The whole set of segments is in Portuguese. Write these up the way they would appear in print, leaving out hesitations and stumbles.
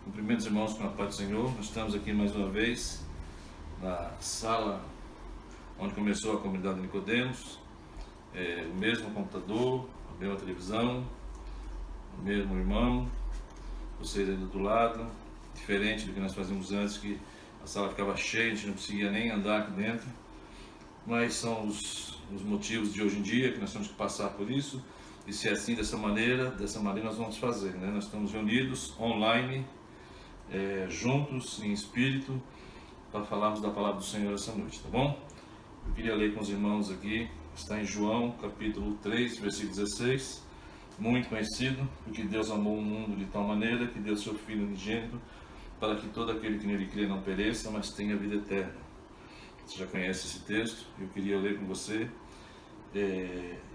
Cumprimento os irmãos com a paz do Senhor. Nós estamos aqui mais uma vez na sala onde começou a comunidade Nicodemos. O mesmo computador, a mesma televisão, o mesmo irmão, vocês aí do outro lado, diferente do que nós fazíamos antes, que a sala ficava cheia, a gente não conseguia nem andar aqui dentro, mas são os motivos de hoje em dia que nós temos que passar por isso, e se é assim, dessa maneira nós vamos fazer, né? Nós estamos reunidos online, juntos em espírito, para falarmos da palavra do Senhor essa noite, tá bom? Eu queria ler com os irmãos aqui, está em João capítulo 3, versículo 16, muito conhecido, porque Deus amou o mundo de tal maneira que deu seu Filho unigênito, para que todo aquele que nele crê não pereça, mas tenha vida eterna. Você já conhece esse texto, eu queria ler com você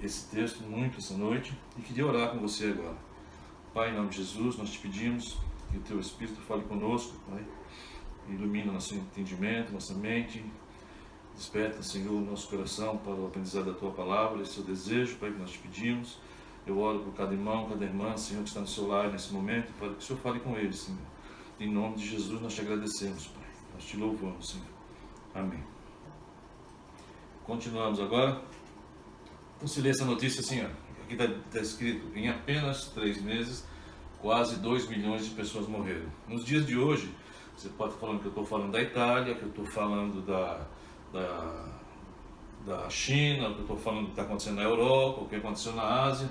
esse texto muito essa noite, e queria orar com você agora. Pai, em nome de Jesus, nós te pedimos que o Teu Espírito fale conosco, Pai, ilumina nosso entendimento, nossa mente, desperta, Senhor, o nosso coração para o aprendizado da Tua Palavra, esse é o desejo, Pai, que nós te pedimos. Eu oro por cada irmão, cada irmã, Senhor, que está no seu lar nesse momento, para que o Senhor fale com eles, Senhor. Em nome de Jesus nós te agradecemos, Pai, nós te louvamos, Senhor. Amém. Continuamos agora. Então se lê essa notícia assim, ó, aqui está escrito: em apenas 3 meses, quase 2 milhões de pessoas morreram. Nos dias de hoje, você pode estar falando que eu estou falando da Itália, que eu estou falando da China, que eu estou falando do que está acontecendo na Europa, o que aconteceu na Ásia.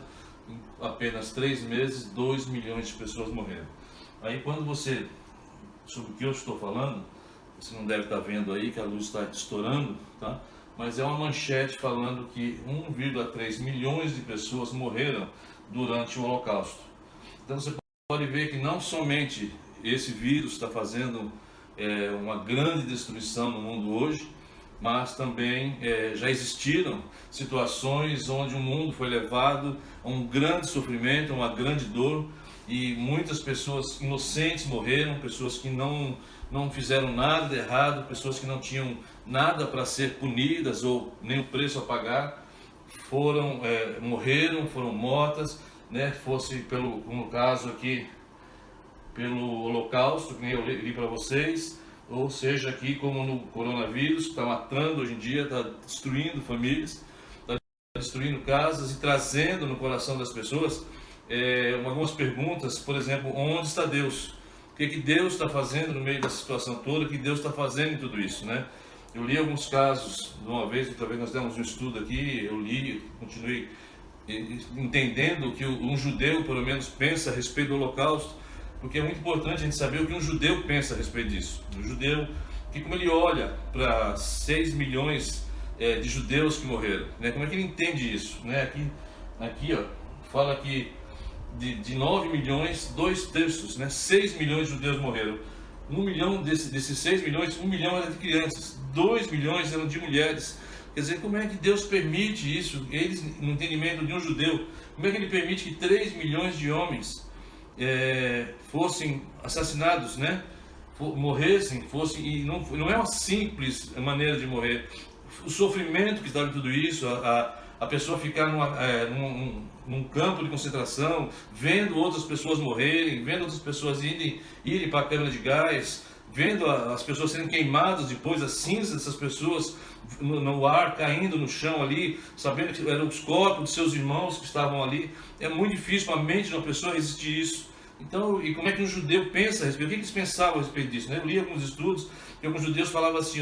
Em apenas 3 meses, 2 milhões de pessoas morreram. Aí quando você, sobre o que eu estou falando, você não deve estar vendo aí que a luz está estourando, tá? Mas é uma manchete falando que 1,3 milhões de pessoas morreram durante o Holocausto. Então você pode ver que não somente esse vírus está fazendo uma grande destruição no mundo hoje, mas também já existiram situações onde o mundo foi levado a um grande sofrimento, a uma grande dor, e muitas pessoas inocentes morreram, pessoas que não fizeram nada de errado, pessoas que não tinham nada para ser punidas ou nem o preço a pagar, morreram, foram mortas, né? Fosse no caso aqui, pelo Holocausto, que nem eu li para vocês, ou seja, aqui como no coronavírus, que está matando hoje em dia, está destruindo famílias, está destruindo casas e trazendo no coração das pessoas algumas perguntas, por exemplo, onde está Deus? O que Deus está fazendo no meio dessa situação toda? O que Deus está fazendo em tudo isso, né? Eu li alguns casos de uma vez, outra vez nós demos um estudo aqui, eu li, continuei entendendo que um judeu, pelo menos, pensa a respeito do Holocausto, porque é muito importante a gente saber o que um judeu pensa a respeito disso. Um judeu, que como ele olha para 6 milhões de judeus que morreram, né? Como é que ele entende isso, né? Aqui ó, fala que de 9 milhões, 2/3, né? 6 milhões de judeus morreram. 1 milhão desses 6 milhões, 1 milhão era de crianças, 2 milhões eram de mulheres. Quer dizer, como é que Deus permite isso? Eles, no entendimento de um judeu, como é que ele permite que 3 milhões de homens fossem assassinados, né? Morressem, e não é uma simples maneira de morrer. O sofrimento que estava em tudo isso, a pessoa ficar num campo de concentração, vendo outras pessoas morrerem, vendo outras pessoas irem para a câmara de gás, vendo as pessoas sendo queimadas depois, as cinzas dessas pessoas no ar, caindo no chão ali, sabendo que eram os corpos de seus irmãos que estavam ali. É muito difícil para a mente de uma pessoa resistir isso. Então, e como é que um judeu pensa a respeito? O que eles pensavam a respeito disso, né? Eu li alguns estudos e alguns judeus falavam assim,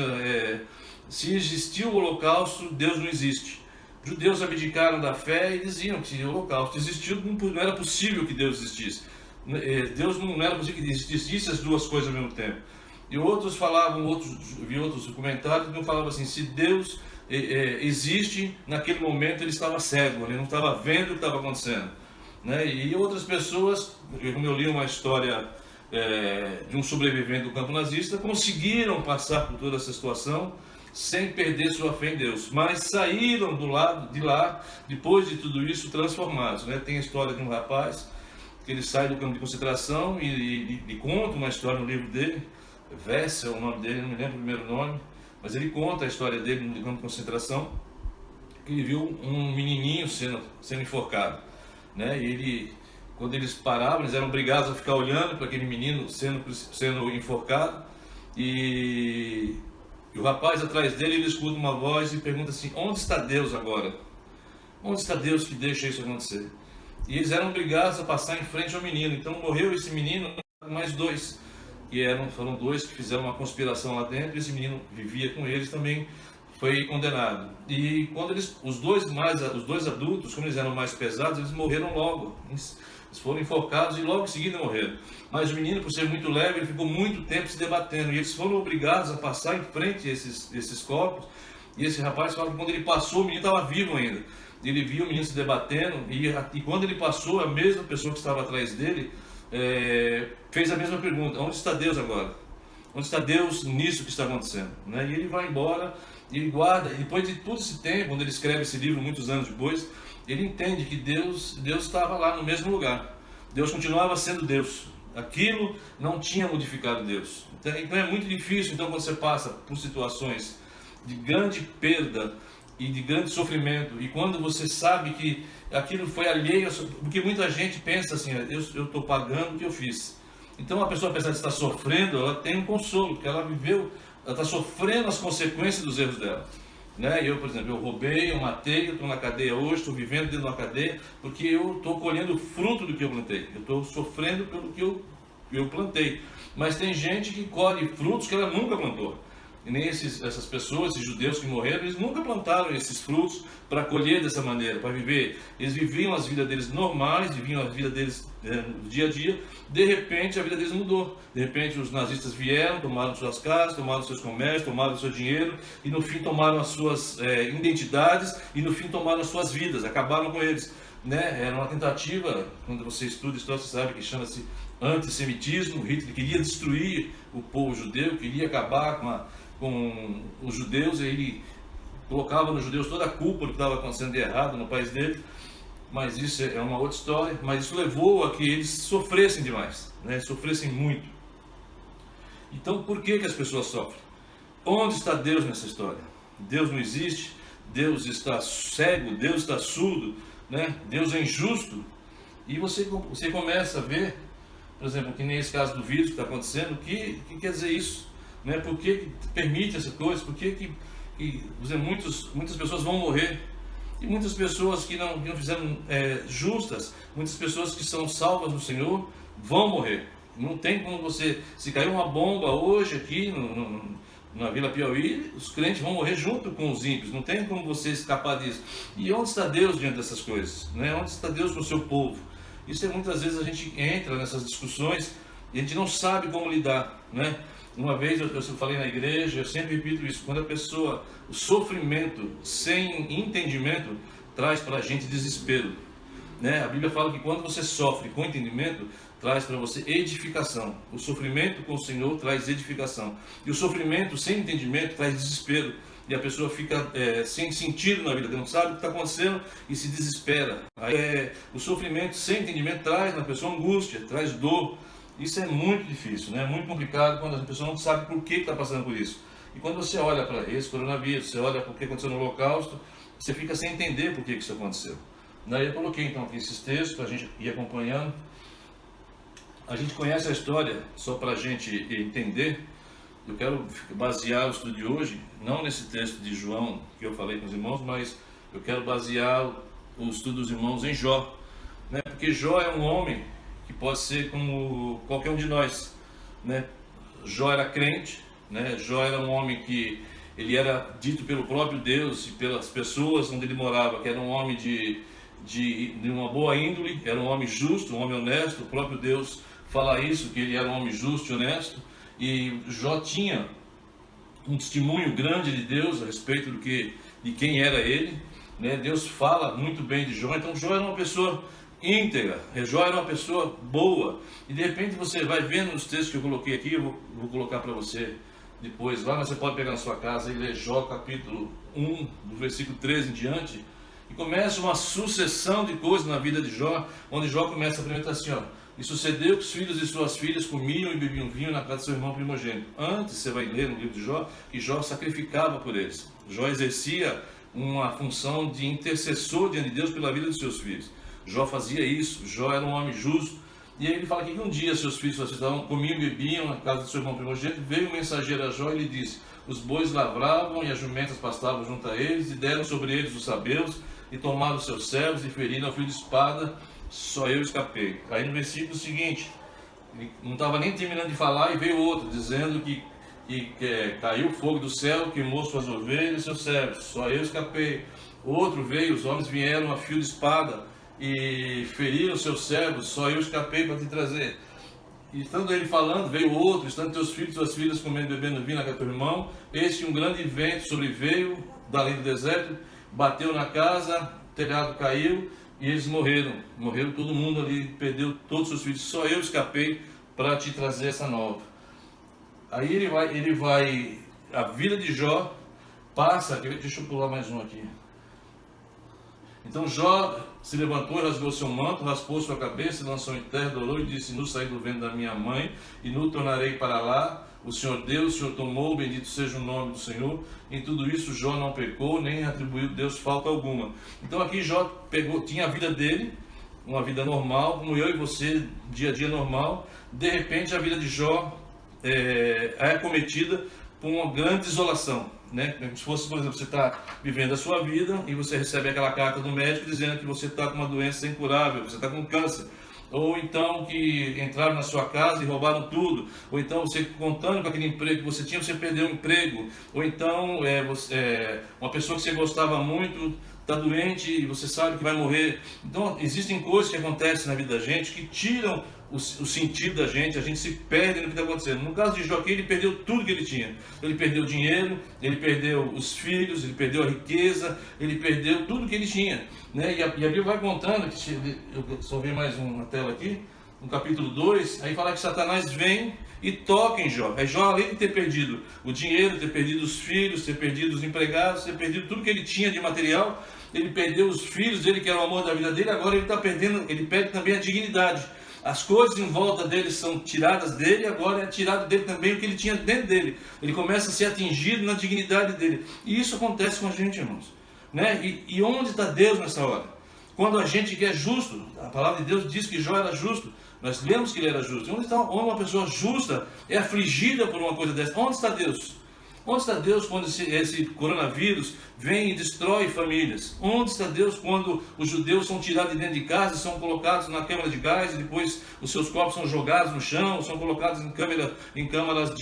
se existiu o Holocausto, Deus não existe. Judeus abdicaram da fé e diziam que se o Holocausto existiu, não era possível que Deus existisse. Deus não era possível que existisse as duas coisas ao mesmo tempo. E outros falavam, vi outros comentários que falavam assim, se Deus existe, naquele momento ele estava cego, ele não estava vendo o que estava acontecendo, né? E outras pessoas, como eu li uma história de um sobrevivente do campo nazista, conseguiram passar por toda essa situação sem perder sua fé em Deus, mas saíram do lado de lá, depois de tudo isso, transformados, né? Tem a história de um rapaz que ele sai do campo de concentração e conta uma história no livro dele, Wessel é o nome dele, não me lembro o primeiro nome, mas ele conta a história dele no campo de concentração, que ele viu um menininho sendo enforcado, né? E ele quando eles paravam, eles eram obrigados a ficar olhando para aquele menino sendo enforcado, e o rapaz atrás dele, ele escuta uma voz e pergunta assim: onde está Deus agora? Onde está Deus que deixa isso acontecer? E eles eram obrigados a passar em frente ao menino. Então morreu esse menino, mais dois, foram dois que fizeram uma conspiração lá dentro, e esse menino vivia com eles, também foi condenado. E quando os dois adultos, como eles eram mais pesados, eles morreram logo. Eles foram enforcados e logo em seguida morreram. Mas o menino, por ser muito leve, ele ficou muito tempo se debatendo, e eles foram obrigados a passar em frente a esses corpos. E esse rapaz fala que quando ele passou, o menino estava vivo ainda. Ele viu o menino se debatendo, e quando ele passou, a mesma pessoa que estava atrás dele fez a mesma pergunta: onde está Deus agora? Onde está Deus nisso que está acontecendo? Né? E ele vai embora, e ele guarda, e depois de todo esse tempo, quando ele escreve esse livro, muitos anos depois, ele entende que Deus estava lá no mesmo lugar. Deus continuava sendo Deus. Aquilo não tinha modificado Deus. Então é muito difícil, então, quando você passa por situações de grande perda e de grande sofrimento, e quando você sabe que aquilo foi alheio, porque muita gente pensa assim: eu estou pagando o que eu fiz. Então a pessoa, apesar de estar sofrendo, ela tem um consolo, porque ela viveu, ela está sofrendo as consequências dos erros dela. Né? Eu, por exemplo, eu roubei, eu matei, eu estou na cadeia hoje, estou vivendo dentro de uma cadeia, porque eu estou colhendo o fruto do que eu plantei. Eu estou sofrendo pelo que eu plantei. Mas tem gente que colhe frutos que ela nunca plantou. E nem essas pessoas, esses judeus que morreram, eles nunca plantaram esses frutos para colher dessa maneira, para viver. Eles viviam as vidas deles normais, viviam a vida deles no dia a dia. De repente, a vida deles mudou. De repente, os nazistas vieram, tomaram suas casas, tomaram seus comércios, tomaram seu dinheiro, e no fim tomaram as suas identidades, e no fim tomaram as suas vidas, acabaram com eles. Né? Era uma tentativa, quando você estuda história, você sabe que chama-se antissemitismo. Hitler queria destruir o povo judeu, queria acabar com os judeus, e ele colocava nos judeus toda a culpa do que estava acontecendo de errado no país dele. Mas isso é uma outra história. Mas isso levou a que eles sofressem demais, né? Sofressem muito. Então, por que as pessoas sofrem? Onde está Deus nessa história? Deus não existe, Deus está cego, Deus está surdo, né? Deus é injusto. E você começa a ver, por exemplo, que nem esse caso do vírus que está acontecendo, o que quer dizer isso? Né? Por que permite essa coisa? Por que muitas pessoas vão morrer? E muitas pessoas que não fizeram justas, muitas pessoas que são salvas do Senhor, vão morrer. Não tem como se cair uma bomba hoje aqui na Vila Piauí, os crentes vão morrer junto com os ímpios. Não tem como você escapar disso. E onde está Deus diante dessas coisas? Né? Onde está Deus com o seu povo? Isso muitas vezes a gente entra nessas discussões e a gente não sabe como lidar, né? Uma vez eu falei na igreja, eu sempre repito isso: quando o sofrimento sem entendimento traz para a gente desespero, né? A Bíblia fala que quando você sofre com entendimento, traz para você edificação. O sofrimento com o Senhor traz edificação, e o sofrimento sem entendimento traz desespero, e a pessoa fica sem sentido na vida, não sabe o que está acontecendo e se desespera. O sofrimento sem entendimento traz na pessoa angústia, traz dor. Isso é muito difícil, né? Muito complicado quando a pessoa não sabe por que está passando por isso. E quando você olha para esse coronavírus, você olha para o que aconteceu no Holocausto, você fica sem entender por que isso aconteceu. Daí eu coloquei então aqui esses textos para a gente ir acompanhando. A gente conhece a história, só para a gente entender. Eu quero basear o estudo de hoje, não nesse texto de João que eu falei com os irmãos, mas eu quero basear o estudo dos irmãos em Jó, né? Porque Jó é um homem que pode ser como qualquer um de nós, né? Jó era crente, né? Jó era um homem que ele era dito pelo próprio Deus e pelas pessoas onde ele morava que era um homem de uma boa índole, era um homem justo, um homem honesto. O próprio Deus fala isso, que ele era um homem justo e honesto, e Jó tinha um testemunho grande de Deus a respeito de quem era ele, né? Deus fala muito bem de Jó. Então Jó era uma pessoa íntegra, Jó era uma pessoa boa, e de repente você vai vendo os textos que eu coloquei aqui, eu vou colocar para você depois lá, mas você pode pegar na sua casa e ler Jó capítulo 1, do versículo 13 em diante, e começa uma sucessão de coisas na vida de Jó, onde Jó começa a perguntar assim, ó: e sucedeu que os filhos de suas filhas comiam e bebiam vinho na casa de seu irmão primogênito. Antes, você vai ler no livro de Jó, que Jó sacrificava por eles. Jó exercia uma função de intercessor diante de Deus pela vida de seus filhos. Jó fazia isso, Jó era um homem justo. E aí ele fala que um dia seus filhos estavam, comiam e bebiam na casa do seu irmão primogênito, veio um mensageiro a Jó e lhe disse: os bois lavravam e as jumentas pastavam junto a eles, e deram sobre eles os sabeus, e tomaram os seus servos, e feriram a fio de espada, só eu escapei. Aí no versículo seguinte, ele não estava nem terminando de falar, e veio outro, dizendo que caiu fogo do céu, queimou suas ovelhas e seus servos, só eu escapei. Outro veio, os homens vieram a fio de espada, e feriram seus servos, só eu escapei para te trazer. E estando ele falando, veio outro, estando teus filhos e tuas filhas comendo e bebendo vinho na casa do teu irmão, eis que um grande vento sobreveio da além do deserto, bateu na casa, o telhado caiu, e eles morreram todo mundo ali, perdeu todos os seus filhos, só eu escapei para te trazer essa nova. Aí ele vai, a vida de Jó passa, deixa eu pular mais um aqui. Então Jó se levantou, rasgou seu manto, raspou sua cabeça, lançou em terra, dolou e disse: nu saí do ventre da minha mãe, e nu tornarei para lá. O Senhor deu, o Senhor tomou, bendito seja o nome do Senhor. Em tudo isso Jó não pecou, nem atribuiu a Deus falta alguma. Então aqui Jó tinha a vida dele, uma vida normal, como eu e você, dia a dia normal. De repente a vida de Jó é acometida por uma grande desolação, né? Como se fosse, por exemplo, você está vivendo a sua vida e você recebe aquela carta do médico dizendo que você está com uma doença incurável, você está com câncer, ou então que entraram na sua casa e roubaram tudo, ou então você contando com aquele emprego que você tinha, você perdeu o emprego, ou então uma pessoa que você gostava muito está doente e você sabe que vai morrer. Então existem coisas que acontecem na vida da gente que tiram o sentido da gente, a gente se perde no que está acontecendo. No caso de Joaquim, ele perdeu tudo que ele tinha. Ele perdeu o dinheiro, ele perdeu os filhos, ele perdeu a riqueza, ele perdeu tudo que ele tinha, né? E a Bíblia vai contando, eu só vi mais uma tela aqui, no capítulo 2, aí fala que Satanás vem e toca em Jó. Aí Jó, além de ter perdido o dinheiro, ter perdido os filhos, ter perdido os empregados, ter perdido tudo que ele tinha de material, ele perdeu os filhos dele, que era o amor da vida dele, agora ele perde também a dignidade. As coisas em volta dele são tiradas dele, agora é tirado dele também o que ele tinha dentro dele. Ele começa a ser atingido na dignidade dele. E isso acontece com a gente, irmãos, né? E onde está Deus nessa hora? Quando a gente que é justo, a palavra de Deus diz que Jó era justo, nós lemos que ele era justo. Onde uma pessoa justa é afligida por uma coisa dessa? Onde está Deus? Onde está Deus quando esse coronavírus vem e destrói famílias? Onde está Deus quando os judeus são tirados de dentro de casa, são colocados na câmara de gás e depois os seus corpos são jogados no chão, são colocados em câmaras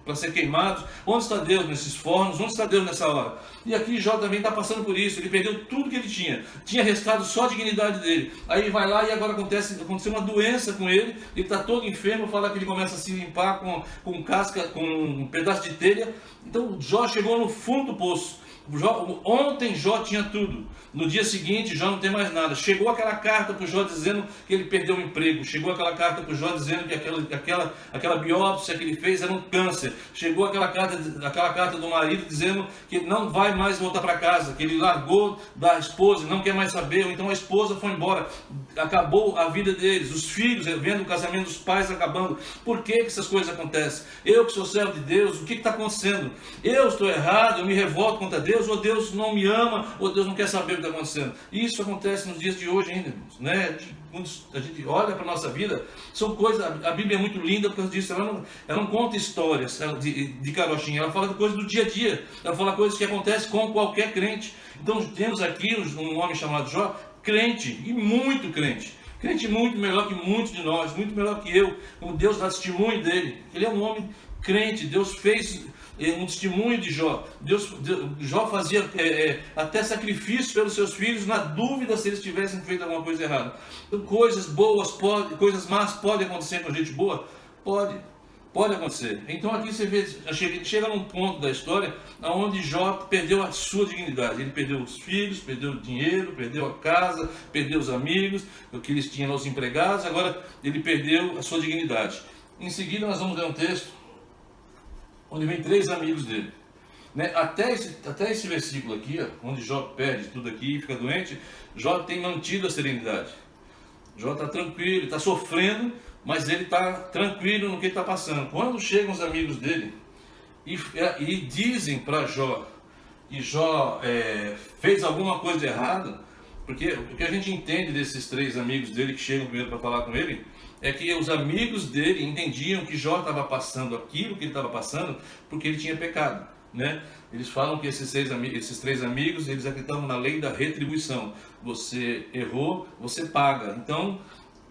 para ser queimados? Onde está Deus nesses fornos? Onde está Deus nessa hora? E aqui Jó também está passando por isso. Ele perdeu tudo que ele tinha restado só a dignidade dele. Aí ele vai lá e agora aconteceu uma doença com ele, ele está todo enfermo, fala que ele começa a se limpar com casca, com um pedaço de telha. Então Jó chegou no fundo do poço. Ontem Jó tinha tudo, no dia seguinte Jó não tem mais nada. Chegou aquela carta para o Jó dizendo que ele perdeu o emprego. Chegou aquela carta para o Jó dizendo que aquela biópsia que ele fez era um câncer. Chegou aquela carta do marido dizendo que ele não vai mais voltar para casa, que ele largou da esposa, não quer mais saber, ou então a esposa foi embora. Acabou a vida deles, os filhos, vendo o casamento dos pais acabando. Por que essas coisas acontecem? Eu que sou servo de Deus, o que está acontecendo? Eu estou errado, eu me revolto contra Deus, ou Deus não me ama, ou Deus não quer saber o que está acontecendo. E isso acontece nos dias de hoje ainda, irmãos, né? Quando a gente olha para a nossa vida, são coisas, a Bíblia é muito linda por causa disso, ela não conta histórias de carochinha, ela fala de coisas do dia a dia, ela fala coisas que acontecem com qualquer crente. Então temos aqui um homem chamado Jó, crente, e muito crente muito melhor que muitos de nós, muito melhor que eu, como Deus dá testemunho dele. Ele é um homem crente, Deus fez um testemunho de Jó. Jó fazia até sacrifício pelos seus filhos, na dúvida se eles tivessem feito alguma coisa errada. Então, coisas boas, coisas más podem acontecer com gente boa? Pode acontecer. Então aqui você vê, chega num ponto da história onde Jó perdeu a sua dignidade. Ele perdeu os filhos, perdeu o dinheiro, perdeu a casa, perdeu os amigos, o que eles tinham, os empregados. Agora ele perdeu a sua dignidade. Em seguida nós vamos ler um texto onde vem 3 amigos dele, né? Até esse versículo aqui, onde Jó perde tudo aqui e fica doente, Jó tem mantido a serenidade. Jó está tranquilo, está sofrendo, mas ele está tranquilo no que ele está passando. Quando chegam os amigos dele e dizem para Jó que Jó fez alguma coisa errada, Porque o que a gente entende desses 3 amigos dele que chegam primeiro para falar com ele, é que os amigos dele entendiam que Jó estava passando aquilo que ele estava passando porque ele tinha pecado, né? Eles falam que esses 3 amigos, eles acreditavam na lei da retribuição. Você errou, você paga. Então,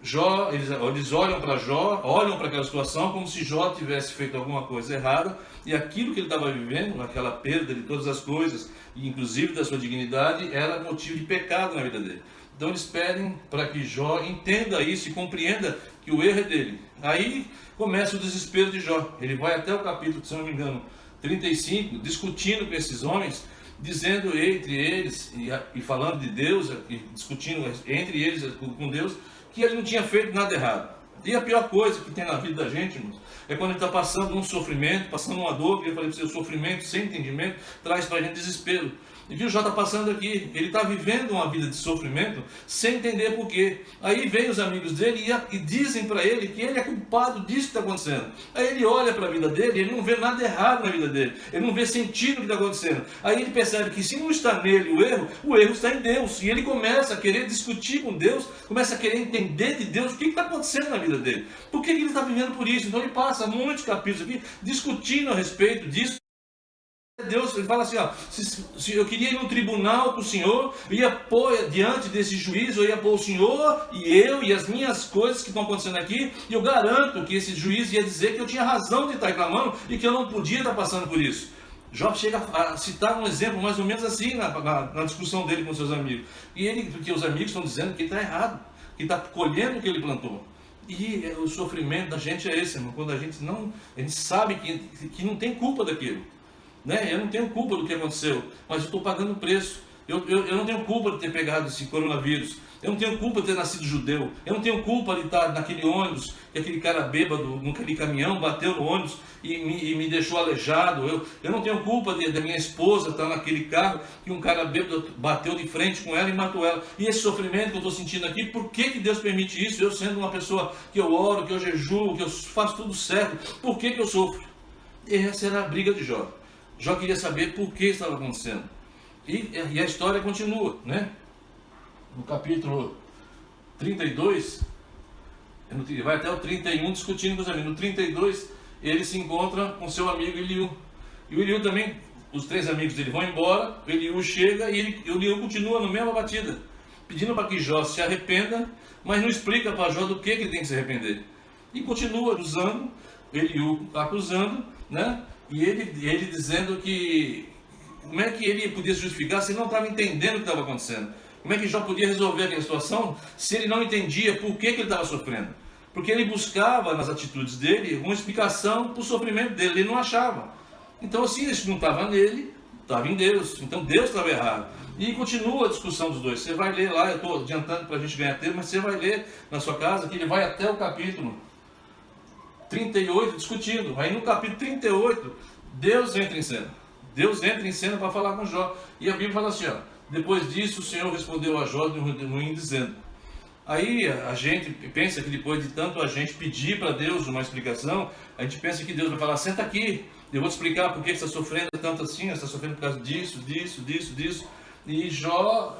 Jó, eles olham para Jó, olham para aquela situação como se Jó tivesse feito alguma coisa errada, e aquilo que ele estava vivendo, aquela perda de todas as coisas, inclusive da sua dignidade, era motivo de pecado na vida dele. Então eles pedem para que Jó entenda isso e compreenda que o erro é dele. Aí começa o desespero de Jó. Ele vai até o capítulo, se não me engano, 35, discutindo com esses homens, dizendo entre eles, e falando de Deus, e discutindo entre eles com Deus, que ele não tinha feito nada errado. E a pior coisa que tem na vida da gente, irmãos, é quando ele está passando um sofrimento, passando uma dor, que eu falei para você, o sofrimento sem entendimento traz para a gente desespero. E o que o Jó está passando aqui? Ele está vivendo uma vida de sofrimento sem entender por quê. Aí vem os amigos dele e dizem para ele que ele é culpado disso que está acontecendo. Aí ele olha para a vida dele, ele não vê nada errado na vida dele. Ele não vê sentido no que está acontecendo. Aí ele percebe que se não está nele o erro está em Deus. E ele começa a querer discutir com Deus, começa a querer entender de Deus o que está acontecendo na vida dele. Por que ele está vivendo por isso? Então ele passa muitos capítulos aqui discutindo a respeito disso. Deus, ele fala assim, ó, se eu queria ir no tribunal com o Senhor, eu ia pôr diante desse juiz, eu ia pôr o Senhor e eu e as minhas coisas que estão acontecendo aqui, e eu garanto que esse juiz ia dizer que eu tinha razão de estar reclamando e que eu não podia estar passando por isso. Jó chega a citar um exemplo mais ou menos assim na discussão dele com seus amigos, porque os amigos estão dizendo que ele está errado, que está colhendo o que ele plantou. E o sofrimento da gente é esse, irmão, quando a gente sabe que não tem culpa daquilo. Né? Eu não tenho culpa do que aconteceu, mas eu estou pagando o preço. Eu não tenho culpa de ter pegado esse coronavírus. Eu não tenho culpa de ter nascido judeu. Eu não tenho culpa de estar naquele ônibus, que aquele cara bêbado, naquele caminhão, bateu no ônibus e me deixou aleijado. Eu não tenho culpa da minha esposa estar naquele carro que um cara bêbado bateu de frente com ela e matou ela. E esse sofrimento que eu estou sentindo aqui, por que Deus permite isso? Eu sendo uma pessoa que eu oro, que eu jejuo, que eu faço tudo certo, por que eu sofro? E essa era a briga de Jó. Jó queria saber por que estava acontecendo. E a história continua, né? No capítulo 32, vai até o 31 discutindo com os amigos. No 32, ele se encontra com seu amigo Eliú. E o Eliú também, os 3 amigos dele vão embora, o Eliú chega e o Eliú continua na mesma batida, pedindo para que Jó se arrependa, mas não explica para Jó do que ele tem que se arrepender. E continua acusando, Eliú acusando, né? E ele dizendo que como é que ele podia se justificar se ele não estava entendendo o que estava acontecendo? Como é que Jó podia resolver aquela situação se ele não entendia por que ele estava sofrendo? Porque ele buscava nas atitudes dele uma explicação para o sofrimento dele, ele não achava. Então assim, isso não estava nele, estava em Deus. Então Deus estava errado. E continua a discussão dos dois. Você vai ler lá, eu estou adiantando para a gente ganhar tempo, mas você vai ler na sua casa que ele vai até o capítulo 38 discutindo. Aí no capítulo 38, Deus entra em cena. Deus entra em cena para falar com Jó. E a Bíblia fala assim, ó, depois disso o Senhor respondeu a Jó de ruim dizendo. Aí a gente pensa que depois de tanto a gente pedir para Deus uma explicação, a gente pensa que Deus vai falar, senta aqui, eu vou te explicar por que você está sofrendo tanto assim, você está sofrendo por causa disso. E Jó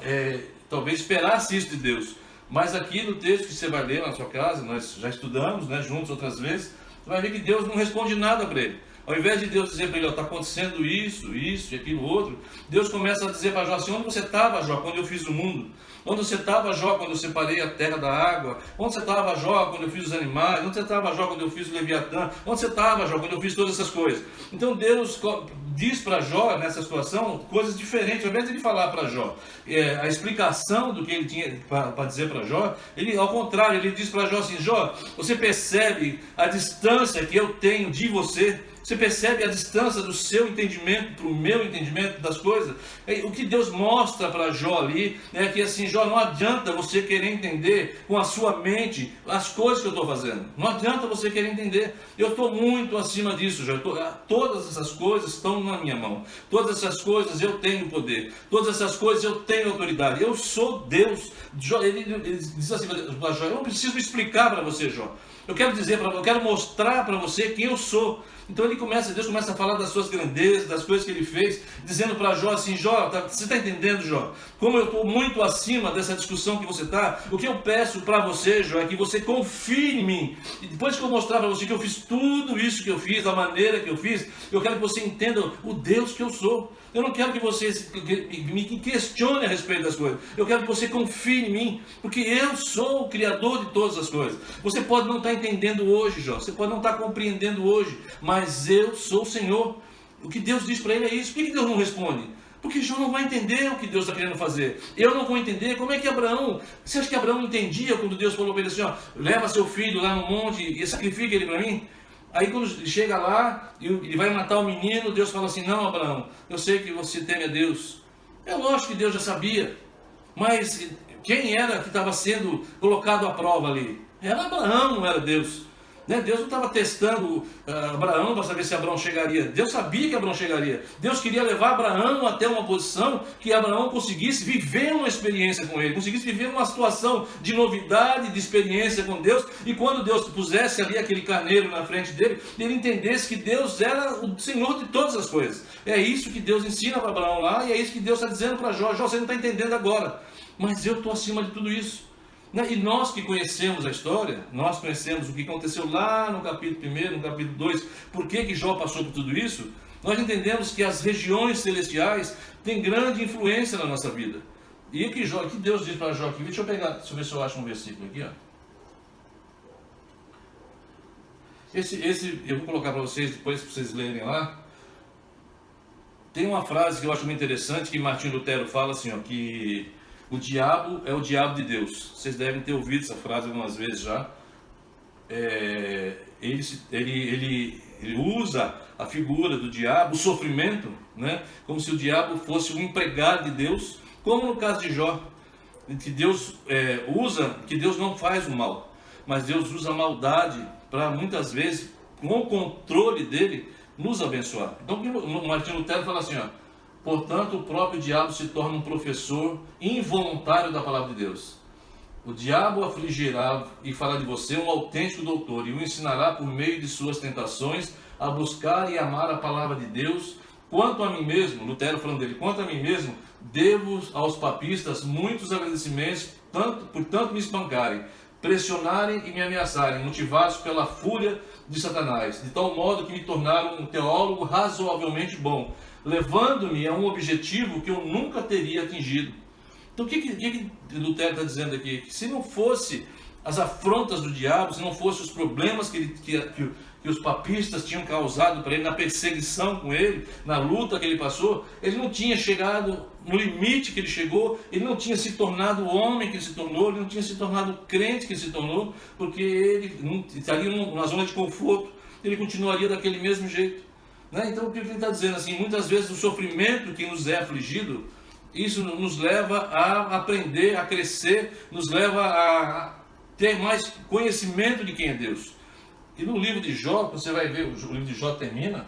talvez esperasse isso de Deus. Mas aqui no texto que você vai ler na sua casa, nós já estudamos, né, juntos outras vezes, você vai ver que Deus não responde nada para ele. Ao invés de Deus dizer para ele, está acontecendo isso e aquilo outro, Deus começa a dizer para Jó assim, onde você estava, Jó, quando eu fiz o mundo? Onde você estava, Jó, quando eu separei a terra da água? Onde você estava, Jó, quando eu fiz os animais? Onde você estava, Jó, quando eu fiz o Leviatã? Onde você estava, Jó, quando eu fiz todas essas coisas? Então Deus diz para Jó, nessa situação, coisas diferentes. Ao invés de ele falar para Jó a explicação do que ele tinha para dizer para Jó, ele, ao contrário, ele diz para Jó assim, Jó, você percebe a distância que eu tenho de você? Você percebe a distância do seu entendimento para o meu entendimento das coisas? O que Deus mostra para Jó ali é que assim, Jó, não adianta você querer entender com a sua mente as coisas que eu estou fazendo. Não adianta você querer entender. Eu estou muito acima disso, Jó. Todas essas coisas estão na minha mão. Todas essas coisas eu tenho poder. Todas essas coisas eu tenho autoridade. Eu sou Deus. Jó, ele diz assim para Jó, eu não preciso explicar para você, Jó. Eu quero mostrar para você quem eu sou. Então Deus começa a falar das suas grandezas, das coisas que ele fez, dizendo para Jó assim: Jó, você está entendendo, Jó? Como eu estou muito acima dessa discussão que você está, o que eu peço para você, Jó, é que você confie em mim. E depois que eu mostrar para você que eu fiz tudo isso que eu fiz, da maneira que eu fiz, eu quero que você entenda o Deus que eu sou. Eu não quero que você me questione a respeito das coisas. Eu quero que você confie em mim, porque eu sou o Criador de todas as coisas. Você pode não estar entendendo hoje, Jó, você pode não estar compreendendo hoje, mas eu sou o Senhor. O que Deus diz para ele é isso. Por que Deus não responde? Porque Jó não vai entender o que Deus está querendo fazer. Eu não vou entender. Como é que Abraão... Você acha que Abraão entendia quando Deus falou para ele assim, ó, leva seu filho lá no monte e sacrifica ele para mim? Aí quando chega lá e ele vai matar o menino, Deus fala assim: não, Abraão, eu sei que você teme a Deus. É lógico que Deus já sabia, mas quem era que estava sendo colocado à prova ali? Era Abraão, não era Deus. Deus não estava testando Abraão para saber se Abraão chegaria. Deus sabia que Abraão chegaria. Deus queria levar Abraão até uma posição que Abraão conseguisse viver uma experiência com ele, conseguisse viver uma situação de novidade, de experiência com Deus. E quando Deus pusesse ali aquele carneiro na frente dele, ele entendesse que Deus era o Senhor de todas as coisas. É isso que Deus ensina para Abraão lá, e é isso que Deus está dizendo para Jó. Jó, você não está entendendo agora, mas eu estou acima de tudo isso. E nós que conhecemos a história, nós conhecemos o que aconteceu lá no capítulo 1, no capítulo 2, por que Jó passou por tudo isso, nós entendemos que as regiões celestiais têm grande influência na nossa vida. E o que Deus diz para Jó aqui? Deixa eu ver se eu acho um versículo aqui. Ó. Esse eu vou colocar para vocês depois, para vocês lerem lá. Tem uma frase que eu acho muito interessante, que Martinho Lutero fala assim, ó, que o diabo é o diabo de Deus. Vocês devem ter ouvido essa frase algumas vezes já. Ele usa a figura do diabo, o sofrimento, né, como se o diabo fosse um empregado de Deus, como no caso de Jó, que Deus que Deus não faz o mal, mas Deus usa a maldade para muitas vezes, com o controle dele, nos abençoar. Então o Martinho Lutero fala assim, ó: portanto, o próprio diabo se torna um professor involuntário da palavra de Deus. O diabo afligirá e fará de você um autêntico doutor e o ensinará por meio de suas tentações a buscar e amar a palavra de Deus. Quanto a mim mesmo, Lutero falando dele, quanto a mim mesmo, devo aos papistas muitos agradecimentos, por tanto me espancarem, pressionarem e me ameaçarem, motivados pela fúria de Satanás, de tal modo que me tornaram um teólogo razoavelmente bom, levando-me a um objetivo que eu nunca teria atingido. Então o que Lutero está dizendo aqui? Que se não fosse as afrontas do diabo, se não fosse os problemas que os papistas tinham causado para ele, na perseguição com ele, na luta que ele passou, ele não tinha chegado no limite que ele chegou, ele não tinha se tornado o homem que ele se tornou, ele não tinha se tornado o crente que ele se tornou, porque ele não estaria numa zona de conforto, ele continuaria daquele mesmo jeito. Então o que ele está dizendo assim, muitas vezes o sofrimento que nos é afligido, isso nos leva a aprender, a crescer, nos leva a ter mais conhecimento de quem é Deus. E no livro de Jó, você vai ver, o livro de Jó termina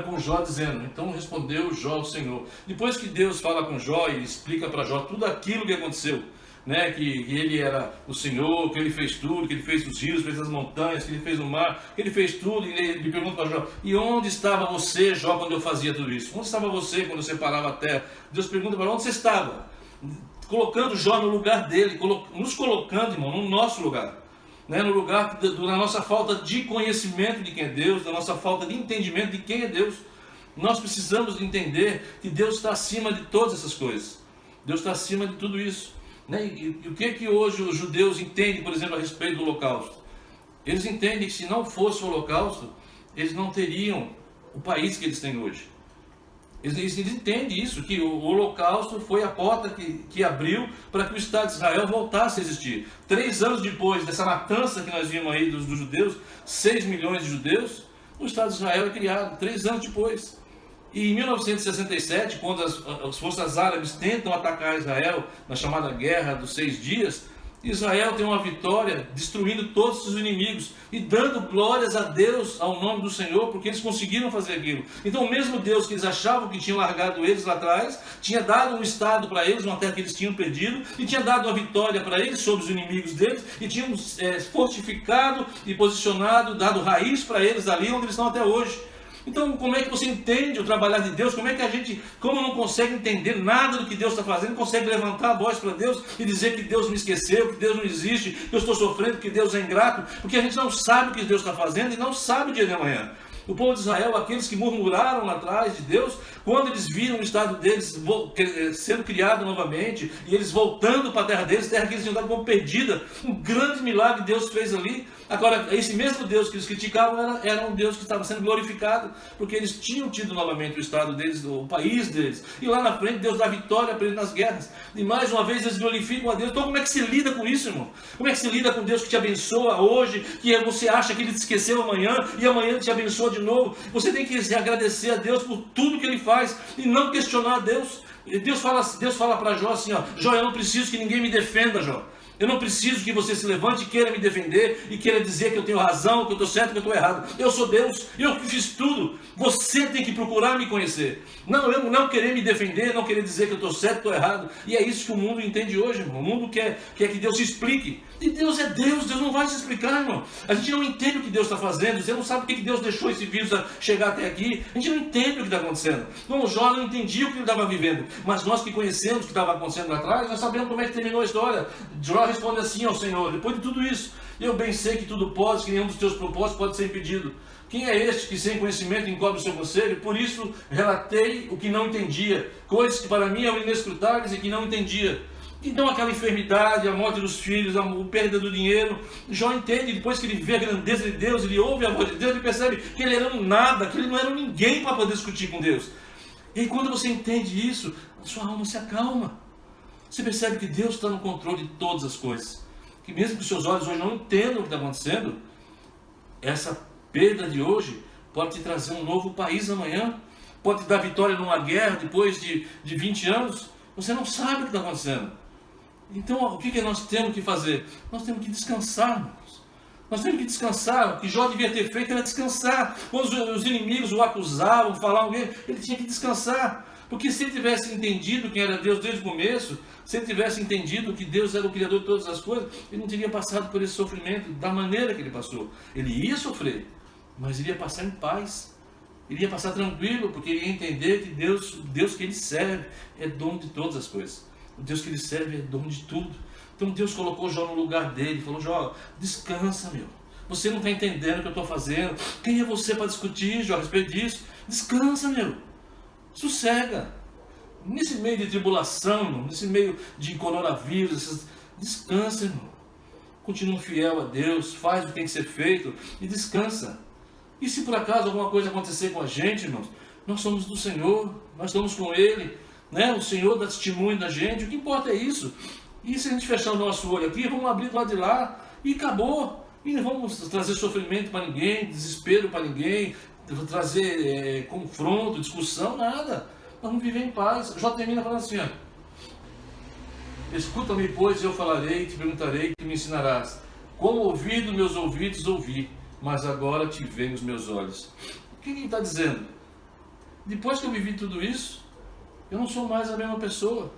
com Jó dizendo: então respondeu Jó ao Senhor. Depois que Deus fala com Jó e explica para Jó tudo aquilo que aconteceu, né, que ele era o Senhor, que ele fez tudo, que ele fez os rios, fez as montanhas, que ele fez o mar, que ele fez tudo, e ele pergunta para Jó: e onde estava você, Jó, quando eu fazia tudo isso? Onde estava você quando eu separava a terra? Deus pergunta para onde você estava, colocando Jó no lugar dele, nos colocando, irmão, no nosso lugar, né, no lugar da nossa falta de conhecimento de quem é Deus, da nossa falta de entendimento de quem é Deus. Nós precisamos entender que Deus está acima de todas essas coisas, Deus está acima de tudo isso. E o que hoje os judeus entendem, por exemplo, a respeito do holocausto? Eles entendem que se não fosse o holocausto, eles não teriam o país que eles têm hoje. Eles entendem isso, que o holocausto foi a porta que abriu para que o Estado de Israel voltasse a existir. 3 anos depois dessa matança que nós vimos aí dos judeus, 6 milhões de judeus, o Estado de Israel é criado, 3 anos depois. E em 1967, quando as forças árabes tentam atacar Israel, na chamada Guerra dos 6 Dias, Israel tem uma vitória, destruindo todos os inimigos e dando glórias a Deus, ao nome do Senhor, porque eles conseguiram fazer aquilo. Então o mesmo Deus que eles achavam que tinha largado eles lá atrás, tinha dado um estado para eles, uma terra que eles tinham perdido, e tinha dado uma vitória para eles sobre os inimigos deles, e tinha fortificado e posicionado, dado raiz para eles ali onde eles estão até hoje. Então, como é que você entende o trabalhar de Deus? Como é que a gente, como não consegue entender nada do que Deus está fazendo, não consegue levantar a voz para Deus e dizer que Deus me esqueceu, que Deus não existe, que eu estou sofrendo, que Deus é ingrato? Porque a gente não sabe o que Deus está fazendo e não sabe o dia de amanhã. O povo de Israel, aqueles que murmuraram lá atrás de Deus, quando eles viram o estado deles sendo criado novamente, e eles voltando para a terra deles, terra que eles tinham dado como perdida, um grande milagre Deus fez ali. Agora, esse mesmo Deus que eles criticavam era um Deus que estava sendo glorificado, porque eles tinham tido novamente o estado deles, o país deles, e lá na frente Deus dá vitória para eles nas guerras, e mais uma vez eles glorificam a Deus. Então como é que se lida com isso, irmão? Como é que se lida com Deus que te abençoa hoje, que você acha que Ele te esqueceu amanhã, e amanhã te abençoa de novo? Você tem que agradecer a Deus por tudo que Ele faz, e não questionar a Deus. Deus fala para Jó assim, ó: Jó, eu não preciso que ninguém me defenda, Jó. Eu não preciso que você se levante e queira me defender e queira dizer que eu tenho razão, que eu estou certo, que eu estou errado. Eu sou Deus, eu que fiz tudo. Você tem que procurar me conhecer. Eu não querer me defender, não querer dizer que eu estou certo, estou errado. E é isso que o mundo entende hoje, irmão. O mundo quer que Deus se explique. E Deus é Deus, Deus não vai se explicar, irmão. A gente não entende o que Deus está fazendo. Você não sabe por que Deus deixou esse vírus chegar até aqui. A gente não entende o que está acontecendo. Então, Jó não entendia o que ele estava vivendo. Mas nós que conhecemos o que estava acontecendo lá atrás, nós sabemos como é que terminou a história. Jó responde assim ao Senhor: depois de tudo isso, eu bem sei que tudo podes, que nenhum dos teus propósitos pode ser impedido. Quem é este que sem conhecimento encobre o seu conselho? Por isso relatei o que não entendia, coisas que para mim eram inescrutáveis e que não entendia. Então aquela enfermidade, a morte dos filhos, a perda do dinheiro, Jó entende. Depois que ele vê a grandeza de Deus, ele ouve a voz de Deus, ele percebe que ele era um nada, que ele não era um ninguém para poder discutir com Deus. E aí, quando você entende isso, a sua alma se acalma. Você percebe que Deus está no controle de todas as coisas. Que mesmo que os seus olhos hoje não entendam o que está acontecendo, essa perda de hoje pode te trazer um novo país amanhã, pode te dar vitória numa guerra depois de 20 anos. Você não sabe o que está acontecendo. Então o que nós temos que fazer? Nós temos que descansar, irmãos. Nós temos que descansar. O que Jó devia ter feito era descansar. Quando os inimigos o acusavam, falavam, ele tinha que descansar. Porque se ele tivesse entendido quem era Deus desde o começo, se ele tivesse entendido que Deus era o Criador de todas as coisas, ele não teria passado por esse sofrimento da maneira que ele passou. Ele ia sofrer, mas ele ia passar em paz. Ele ia passar tranquilo, porque ele ia entender que Deus que ele serve é dono de todas as coisas. O Deus que ele serve é dono de tudo. Então Deus colocou Jó no lugar dele, falou: Jó, descansa, meu. Você não está entendendo o que eu estou fazendo. Quem é você para discutir, Jó, a respeito disso? Descansa, meu. Sossega. Nesse meio de tribulação, irmão, nesse meio de coronavírus, descansa, irmão. Continua fiel a Deus, faz o que tem que ser feito e descansa. E se por acaso alguma coisa acontecer com a gente, irmãos, nós somos do Senhor, nós estamos com Ele, né? O Senhor dá testemunho da gente, o que importa é isso. E se a gente fechar o nosso olho aqui, vamos abrir do lado de lá e acabou. E não vamos trazer sofrimento para ninguém, desespero para ninguém, trazer confronto, discussão, nada. Nós vamos viver em paz. Jó termina falando assim, ó: escuta-me, pois, eu falarei, te perguntarei, que me ensinarás. Como ouvido meus ouvidos ouvi, mas agora te veem os meus olhos. O que ele está dizendo? Depois que eu vivi tudo isso, eu não sou mais a mesma pessoa.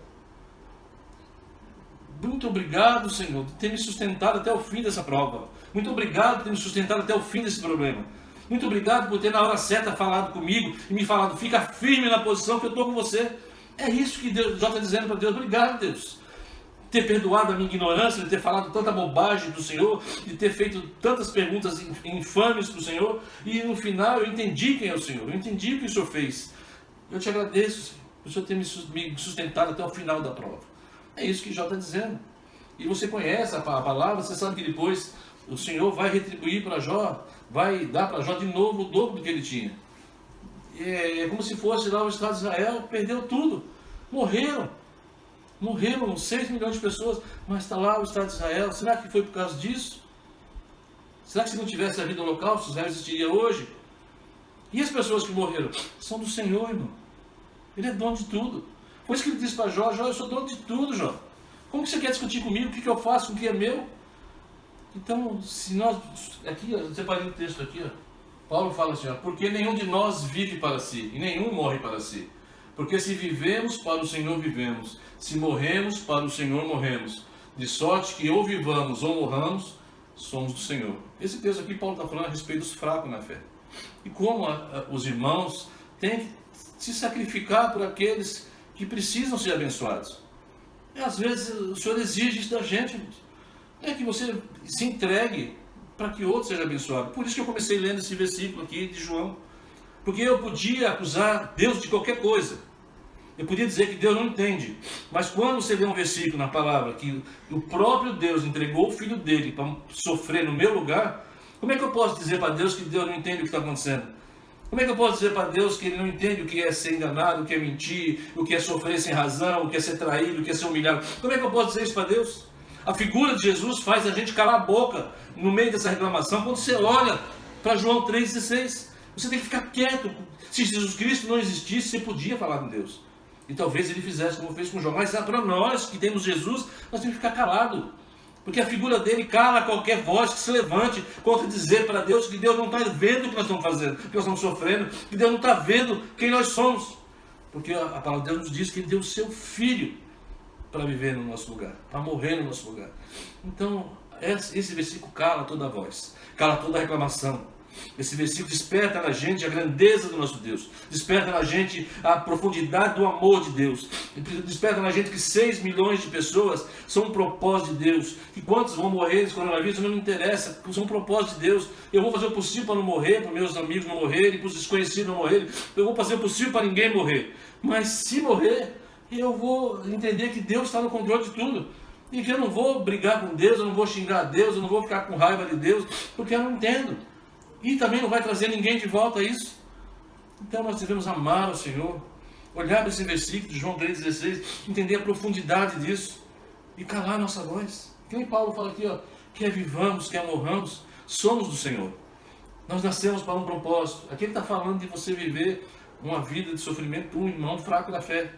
Muito obrigado, Senhor, por ter me sustentado até o fim dessa prova. Muito obrigado por ter me sustentado até o fim desse problema. Muito obrigado por ter na hora certa falado comigo e me falado: fica firme na posição que eu estou com você. É isso que Deus já está dizendo para Deus. Obrigado, Deus. Ter perdoado a minha ignorância, de ter falado tanta bobagem do Senhor, de ter feito tantas perguntas infames para o Senhor, e no final eu entendi quem é o Senhor, eu entendi o que o Senhor fez. Eu te agradeço, Senhor, por o Senhor ter me sustentado até o final da prova. É isso que Jó está dizendo. E você conhece a palavra, você sabe que depois o Senhor vai retribuir para Jó, vai dar para Jó de novo o dobro do que ele tinha. É como se fosse lá o Estado de Israel, perdeu tudo, morreram 6 milhões de pessoas, mas está lá o Estado de Israel. Será que foi por causa disso? Será que se não tivesse havido o holocausto, Israel existiria hoje? E as pessoas que morreram? São do Senhor, irmão. Ele é dono de tudo. Por isso que ele disse para Jó: Jó, eu sou dono de tudo, Jó. Como que você quer discutir comigo? O que eu faço com o que é meu? Então, se nós... Aqui, eu separei um texto aqui, ó. Paulo fala assim, ó, porque nenhum de nós vive para si, e nenhum morre para si. Porque se vivemos, para o Senhor vivemos. Se morremos, para o Senhor morremos. De sorte que ou vivamos ou morramos, somos do Senhor. Esse texto aqui, Paulo está falando a respeito dos fracos na fé. E como os irmãos têm que se sacrificar por aqueles que precisam ser abençoados. E às vezes o Senhor exige isso da gente. É que você se entregue para que outro seja abençoado. Por isso que eu comecei lendo esse versículo aqui de João. Porque eu podia acusar Deus de qualquer coisa. Eu podia dizer que Deus não entende. Mas quando você lê um versículo na palavra que o próprio Deus entregou o filho dele para sofrer no meu lugar, como é que eu posso dizer para Deus que Deus não entende o que está acontecendo? Como é que eu posso dizer para Deus que Ele não entende o que é ser enganado, o que é mentir, o que é sofrer sem razão, o que é ser traído, o que é ser humilhado? Como é que eu posso dizer isso para Deus? A figura de Jesus faz a gente calar a boca no meio dessa reclamação. Quando você olha para João 3,16, você tem que ficar quieto. Se Jesus Cristo não existisse, você podia falar com Deus. E talvez Ele fizesse como fez com João. Mas para nós que temos Jesus, nós temos que ficar calados. Porque a figura dele cala qualquer voz que se levante contra dizer para Deus que Deus não está vendo o que nós estamos fazendo, que nós estamos sofrendo, que Deus não está vendo quem nós somos. Porque a palavra de Deus nos diz que Ele deu o seu Filho para viver no nosso lugar, para morrer no nosso lugar. Então, esse versículo cala toda a voz, cala toda a reclamação. Esse versículo desperta na gente a grandeza do nosso Deus, desperta na gente a profundidade do amor de Deus, desperta na gente que 6 milhões de pessoas são um propósito de Deus, que quantos vão morrer desse coronavírus não me interessa, são um propósito de Deus. Eu vou fazer o possível para não morrer, para meus amigos não morrerem, para os desconhecidos não morrerem, eu vou fazer o possível para ninguém morrer, mas se morrer, eu vou entender que Deus está no controle de tudo. E que eu não vou brigar com Deus, eu não vou xingar Deus, eu não vou ficar com raiva de Deus, porque eu não entendo. E também não vai trazer ninguém de volta a isso. Então nós devemos amar o Senhor, olhar para esse versículo de João 3,16, entender a profundidade disso e calar a nossa voz. Que nem Paulo fala aqui, ó, quer vivamos, quer morramos, somos do Senhor. Nós nascemos para um propósito. Aqui ele está falando de você viver uma vida de sofrimento por um irmão fraco da fé.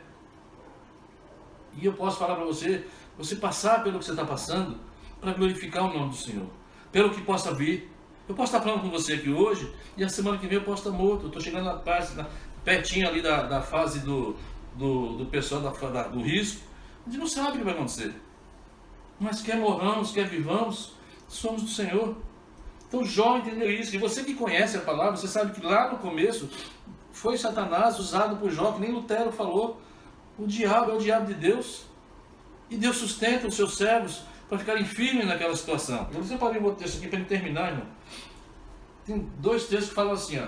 E eu posso falar para você, você passar pelo que você está passando, para glorificar o nome do Senhor, pelo que possa vir. Eu posso estar falando com você aqui hoje, e a semana que vem eu posso estar morto. Eu estou chegando na parte, pertinho ali da fase do pessoal do risco. A gente não sabe o que vai acontecer. Mas quer morramos, quer vivamos, somos do Senhor. Então Jó entendeu isso. E você que conhece a palavra, você sabe que lá no começo foi Satanás usado por Jó, que nem Lutero falou. O diabo é o diabo de Deus. E Deus sustenta os seus servos para ficarem firmes naquela situação. Eu separei um outro texto aqui para ele terminar, irmão. Tem 2 textos que falam assim, ó.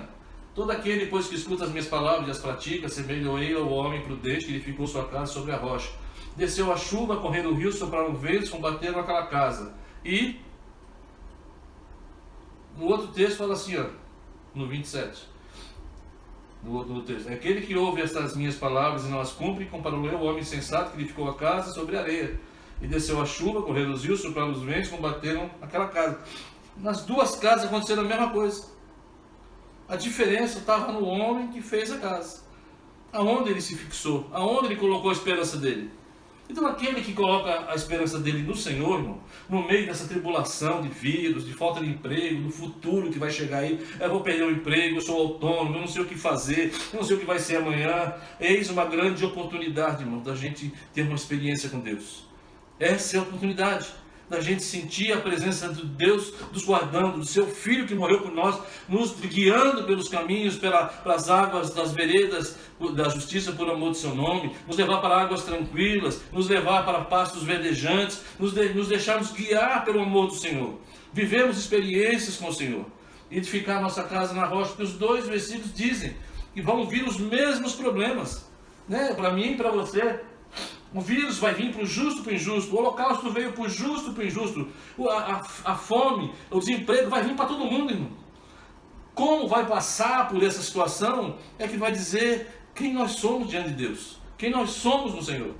Todo aquele, depois que escuta as minhas palavras e as pratica, semelhou-ei ao homem prudente que edificou sua casa sobre a rocha. Desceu a chuva, correndo o rio, sopraram ventos, combateram aquela casa. E no outro texto fala assim, ó, no 27. No texto. Aquele que ouve estas minhas palavras e não as cumpre, comparou-lhe ao homem sensato que edificou a casa sobre a areia. E desceu a chuva, correram os rios, sopraram os ventos, combateram aquela casa. Nas 2 casas aconteceu a mesma coisa. A diferença estava no homem que fez a casa. Aonde ele se fixou, aonde ele colocou a esperança dele. Então aquele que coloca a esperança dele no Senhor, irmão, no meio dessa tribulação de vírus, de falta de emprego, do futuro que vai chegar aí, eu vou perder o emprego, eu sou autônomo, eu não sei o que fazer, eu não sei o que vai ser amanhã. Eis uma grande oportunidade, irmão, da gente ter uma experiência com Deus. Essa é a oportunidade da gente sentir a presença de Deus nos guardando, do seu Filho que morreu por nós, nos guiando pelos caminhos, pelas águas das veredas da justiça por amor do seu nome, nos levar para águas tranquilas, nos levar para pastos verdejantes, nos deixarmos guiar pelo amor do Senhor. Vivemos experiências com o Senhor, edificar nossa casa na rocha, porque os 2 versículos dizem que vão vir os mesmos problemas, né? Para mim e para você. O vírus vai vir para o justo e para o injusto. O holocausto veio para o justo e para o injusto. A fome, o desemprego vai vir para todo mundo, irmão. Como vai passar por essa situação é que vai dizer quem nós somos diante de Deus. Quem nós somos no Senhor.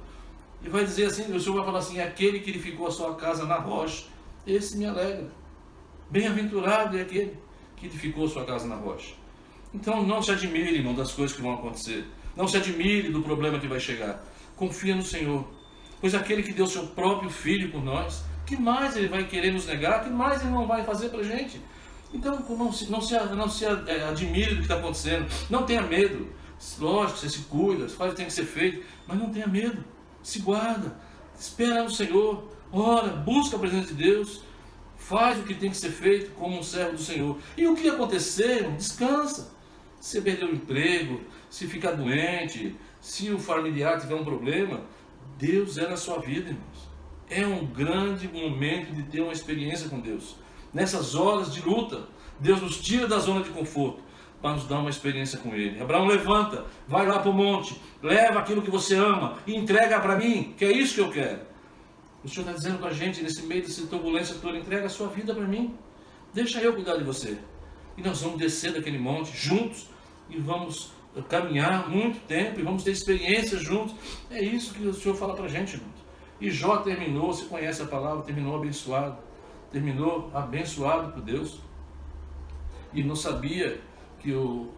E vai dizer assim, o Senhor vai falar assim, aquele que edificou a sua casa na rocha, esse me alegra. Bem-aventurado é aquele que edificou a sua casa na rocha. Então não se admire, irmão, das coisas que vão acontecer. Não se admire do problema que vai chegar. Confia no Senhor. Pois aquele que deu seu próprio Filho por nós, que mais Ele vai querer nos negar? Que mais Ele não vai fazer para a gente? Então não se admire do que está acontecendo, não tenha medo. Lógico, você se cuida, faz o que tem que ser feito, mas não tenha medo, se guarda, espera no Senhor, ora, busca a presença de Deus, faz o que tem que ser feito como um servo do Senhor. E o que acontecer, irmão, descansa. Se você perder o emprego, se ficar doente, se o familiar tiver um problema, Deus é na sua vida, irmãos. É um grande momento de ter uma experiência com Deus. Nessas horas de luta, Deus nos tira da zona de conforto para nos dar uma experiência com Ele. Abraão, levanta, vai lá para o monte, leva aquilo que você ama e entrega para mim, que é isso que eu quero. O Senhor está dizendo para a gente, nesse meio dessa turbulência toda, entrega a sua vida para mim, deixa eu cuidar de você. E nós vamos descer daquele monte juntos e vamos caminhar muito tempo e vamos ter experiências juntos. É isso que o Senhor fala para a gente, irmãos. E Jó terminou, você conhece a palavra, terminou abençoado por Deus. E não sabia que o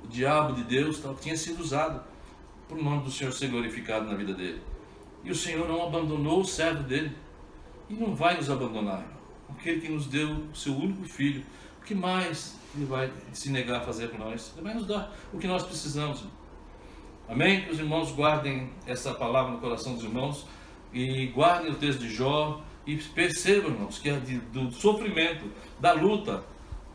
diabo de Deus tinha sido usado para o nome do Senhor ser glorificado na vida dele. E o Senhor não abandonou o servo dele. E não vai nos abandonar, irmão. Aquele que nos deu o seu único filho. O que mais Ele vai se negar a fazer por nós? Ele vai nos dar o que nós precisamos. Amém? Que os irmãos guardem essa palavra no coração dos irmãos. E guardem o texto de Jó. E percebam, irmãos, que do sofrimento, da luta,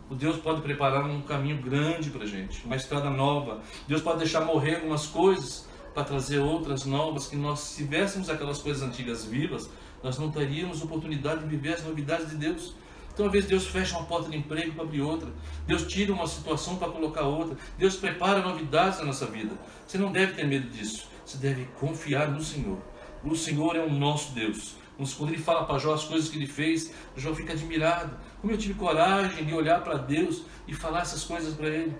o Deus pode preparar um caminho grande para a gente. Uma estrada nova. Deus pode deixar morrer algumas coisas para trazer outras novas. Que nós, se tivéssemos aquelas coisas antigas vivas, nós não teríamos oportunidade de viver as novidades de Deus. Então, às vezes, Deus fecha uma porta de emprego para abrir outra. Deus tira uma situação para colocar outra. Deus prepara novidades na nossa vida. Você não deve ter medo disso. Você deve confiar no Senhor. O Senhor é o nosso Deus. Quando Ele fala para Jó as coisas que Ele fez, Jó fica admirado. Como eu tive coragem de olhar para Deus e falar essas coisas para Ele.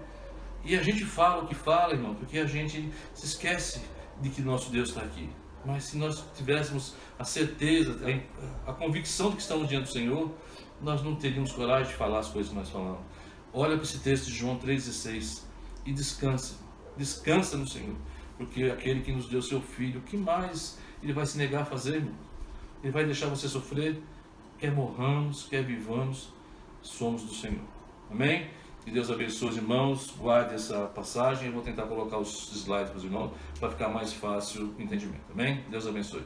E a gente fala o que fala, irmão, porque a gente se esquece de que nosso Deus está aqui. Mas se nós tivéssemos a certeza, a convicção de que estamos diante do Senhor, nós não teríamos coragem de falar as coisas que nós falamos. Olha para esse texto de João 3,16 e descansa. Descansa no Senhor. Porque aquele que nos deu seu Filho, o que mais Ele vai se negar a fazer, irmão? Ele vai deixar você sofrer? Quer morramos, quer vivamos, somos do Senhor. Amém? Que Deus abençoe os irmãos. Guarde essa passagem. Eu vou tentar colocar os slides para os irmãos para ficar mais fácil o entendimento. Amém? Deus abençoe.